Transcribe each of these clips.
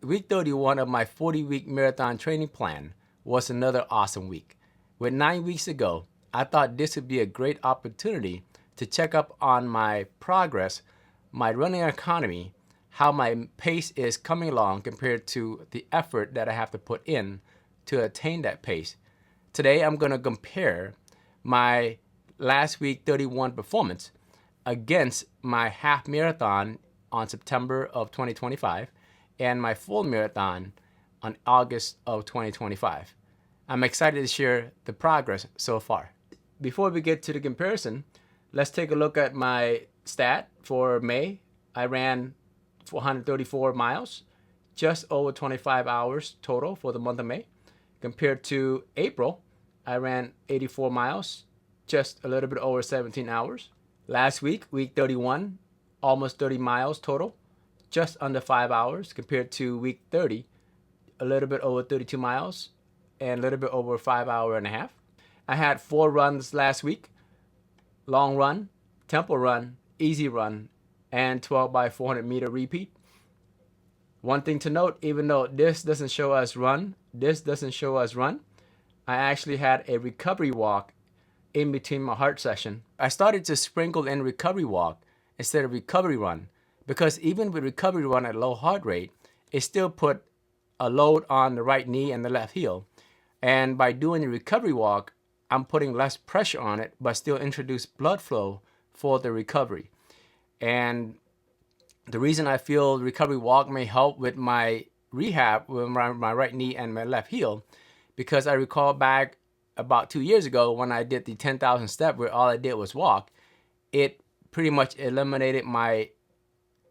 Week 31 of my 40-week marathon training plan was another awesome week. With 9 weeks ago, I thought this would be a great opportunity to check up on my progress, my running economy, how my pace is coming along compared to the effort that I have to put in to attain that pace. Today, I'm going to compare my last week 31 performance against my half marathon on September of 2025 and my full marathon on August of 2025. I'm excited to share the progress so far. Before we get to the comparison, let's take a look at my stat for May. I ran 434 miles, just over 25 hours total for the month of May. Compared to April, I ran 84 miles, just a little bit over 17 hours. Last week, week 31, almost 30 miles total, just under 5 hours. Compared to week 30, a little bit over 32 miles and a little bit over 5 hours and a half. I had 4 runs last week: long run, tempo run, easy run, and 12 by 400 meter repeat. One thing to note, even though this doesn't show us run, I actually had a recovery walk in between my heart session. I started to sprinkle in recovery walk instead of recovery run, because even with recovery run at low heart rate, it still put a load on the right knee and the left heel. And by doing the recovery walk, I'm putting less pressure on it, but still introduce blood flow for the recovery. And the reason I feel recovery walk may help with my rehab with my right knee and my left heel, because I recall back about 2 years ago when I did the 10,000 step where all I did was walk, it pretty much eliminated my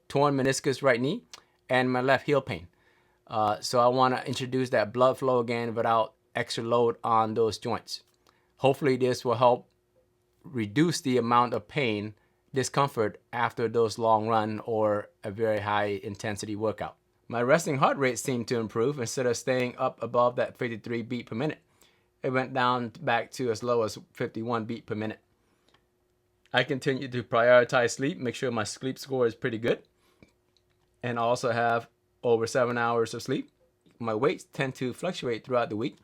torn meniscus right knee and my left heel pain. So I want to introduce that blood flow again without extra load on those joints. Hopefully this will help reduce the amount of pain, discomfort after those long run or a very high intensity workout. My resting heart rate seemed to improve. Instead of staying up above that 53 beat per minute, it went down back to as low as 51 beat per minute. I continue to prioritize sleep, make sure my sleep score is pretty good, and also have over 7 hours of sleep. My weights tend to fluctuate throughout the week,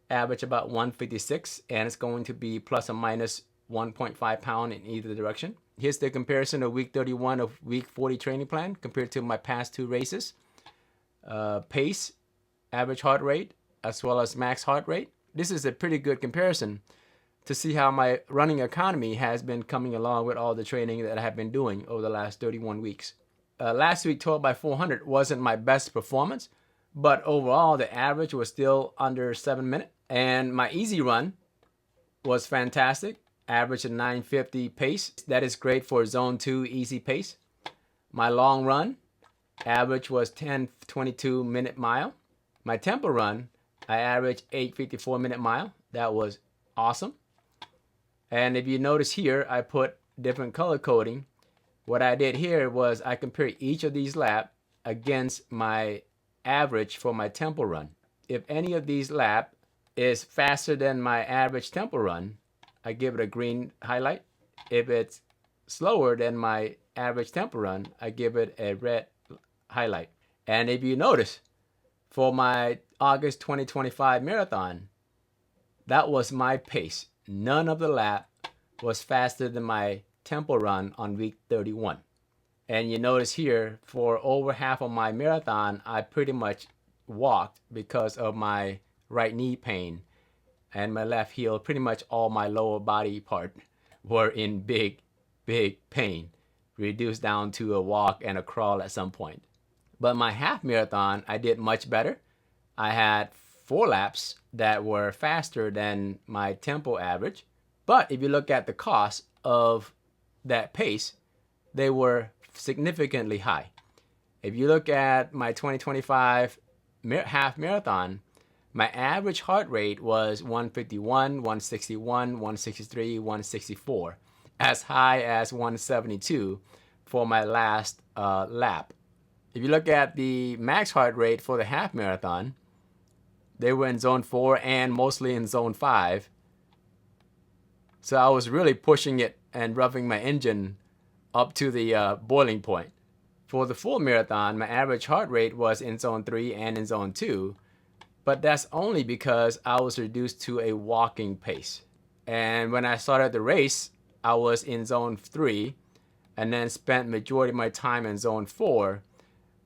average about 156, and it's going to be plus or minus 1.5 pound in either direction. Here's the comparison of week 31 of week 40 training plan compared to my past 2 races. Pace, average heart rate, as well as max heart rate. This is a pretty good comparison to see how my running economy has been coming along with all the training that I have been doing over the last 31 weeks. Last week, 12 by 400 wasn't my best performance, but overall the average was still under 7 minutes. And my easy run was fantastic, average of 950 pace. That is great for zone 2 easy pace. My long run average was 10:22 minute mile. My tempo run, I averaged 8:54 minute mile. That was awesome. And if you notice here, I put different color coding. What I did here was I compared each of these laps against my average for my tempo run. If any of these laps is faster than my average tempo run, I give it a green highlight. If it's slower than my average tempo run, I give it a red highlight. And if you notice, for my August 2025 marathon, that was my pace. None of the lap was faster than my tempo run on week 31. And you notice here, for over half of my marathon, I pretty much walked because of my right knee pain and my left heel. Pretty much all my lower body part were in big pain, reduced down to a walk and a crawl at some point. But my half marathon, I did much better. I had 4 laps that were faster than my tempo average. But if you look at the cost of that pace, they were significantly high. If you look at my 2025 half marathon, my average heart rate was 151, 161, 163, 164, as high as 172 for my last lap. If you look at the max heart rate for the half marathon, they were in zone 4 and mostly in zone 5. So I was really pushing it and roughing my engine up to the boiling point For the full marathon, my average heart rate was in zone 3 and in zone 2, but that's only because I was reduced to a walking pace. And when I started the race, I was in zone 3 and then spent majority of my time in zone 4,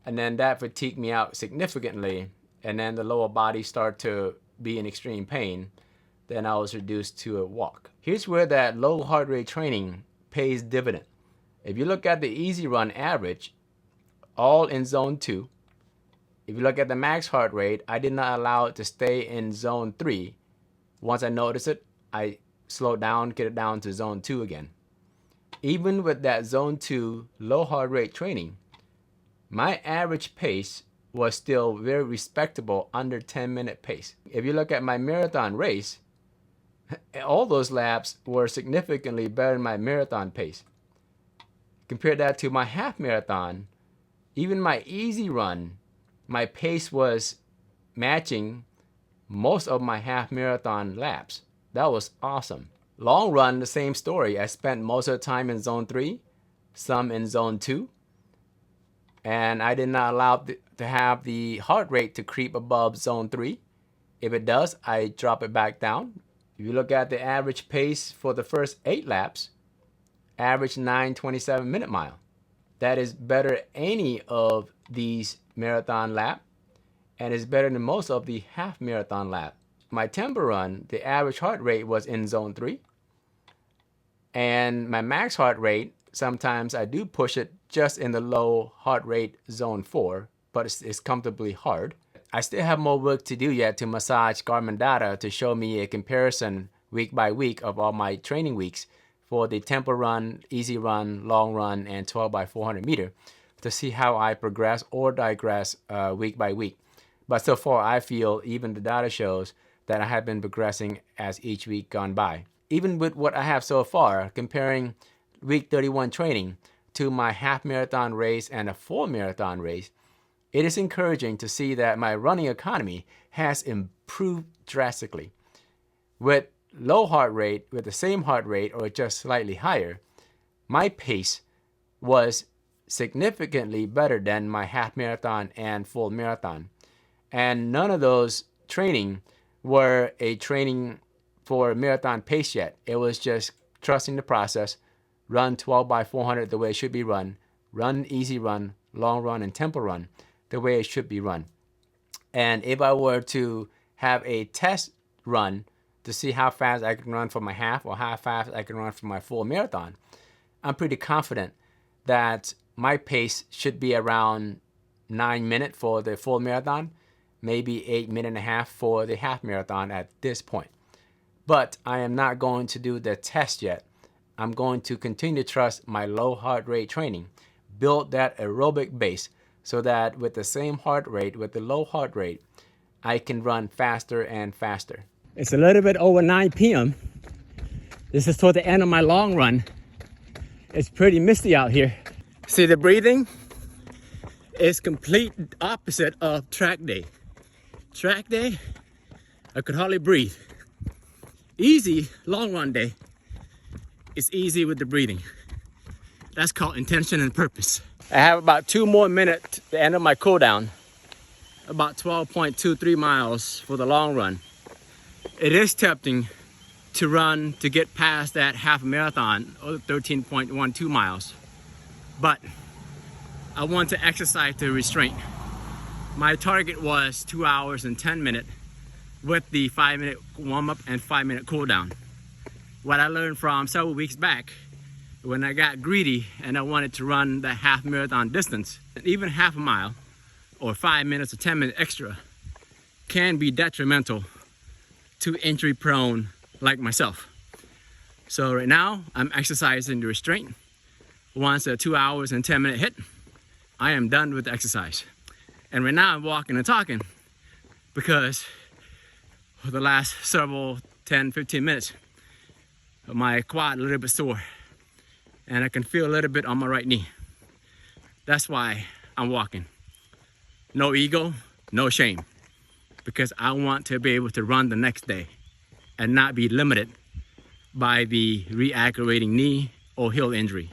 and then that fatigued me out significantly, and then the lower body started to be in extreme pain. Then I was reduced to a walk. Here's where that low heart rate training pays dividend. If you look at the easy run average, all in zone 2. If you look at the max heart rate, I did not allow it to stay in zone 3. Once I noticed it, I slowed down, get it down to zone 2 again. Even with that zone 2 low heart rate training, my average pace was still very respectable, under 10-minute pace. If you look at my marathon race, all those laps were significantly better than my marathon pace. Compare that to my half marathon, even my easy run, my pace was matching most of my half marathon laps. That was awesome. Long run, the same story. I spent most of the time in zone 3, some in zone 2, and I did not allow to have the heart rate to creep above zone 3. If it does, I drop it back down. If you look at the average pace for the first 8 laps, average 9:27 minute mile. That is better than any of these marathon lap, and is better than most of the half marathon lap. My tempo run, the average heart rate was in zone 3, and my max heart rate, sometimes I do push it just in the low heart rate zone 4, but it's comfortably hard. I still have more work to do yet to massage Garmin data to show me a comparison week by week of all my training weeks for the tempo run, easy run, long run, and 12 by 400 meter to see how I progress or digress week by week. But so far, I feel even the data shows that I have been progressing as each week gone by. Even with what I have so far, comparing week 31 training to my half marathon race and a full marathon race, it is encouraging to see that my running economy has improved drastically. With low heart rate, with the same heart rate or just slightly higher, my pace was significantly better than my half marathon and full marathon. And none of those training were a training for marathon pace yet. It was just trusting the process, run 12 by 400 the way it should be run easy run, long run, and tempo run the way it should be run. And if I were to have a test run to see how fast I can run for my half or how fast I can run for my full marathon, I'm pretty confident that my pace should be around 9 minutes for the full marathon, maybe 8.5 minutes for the half marathon at this point. But I am not going to do the test yet. I'm going to continue to trust my low heart rate training, build that aerobic base so that with the same heart rate, with the low heart rate, I can run faster and faster. It's a little bit over 9 p.m. This is toward the end of my long run. It's pretty misty out here. See, the breathing is complete opposite of track day. Track day, I could hardly breathe. Easy long run day, it's easy with the breathing. That's called intention and purpose. I have about 2 more minutes to the end of my cool down. About 12.23 miles for the long run. It is tempting to run to get past that half marathon, or 13.12 miles. But I want to exercise the restraint. My target was 2 hours and 10 minutes with the 5-minute warm-up and 5-minute cool down. What I learned from several weeks back, when I got greedy and I wanted to run the half marathon distance, even half a mile or 5 minutes or 10 minutes extra can be detrimental to injury prone like myself. So right now I'm exercising the restraint. Once the 2 hours and 10 minute hit, I am done with the exercise. And right now I'm walking and talking because for the last several 10-15 minutes, my quad a little bit sore and I can feel a little bit on my right knee. That's why I'm walking. No ego, no shame, because I want to be able to run the next day and not be limited by the re-aggravating knee or heel injury.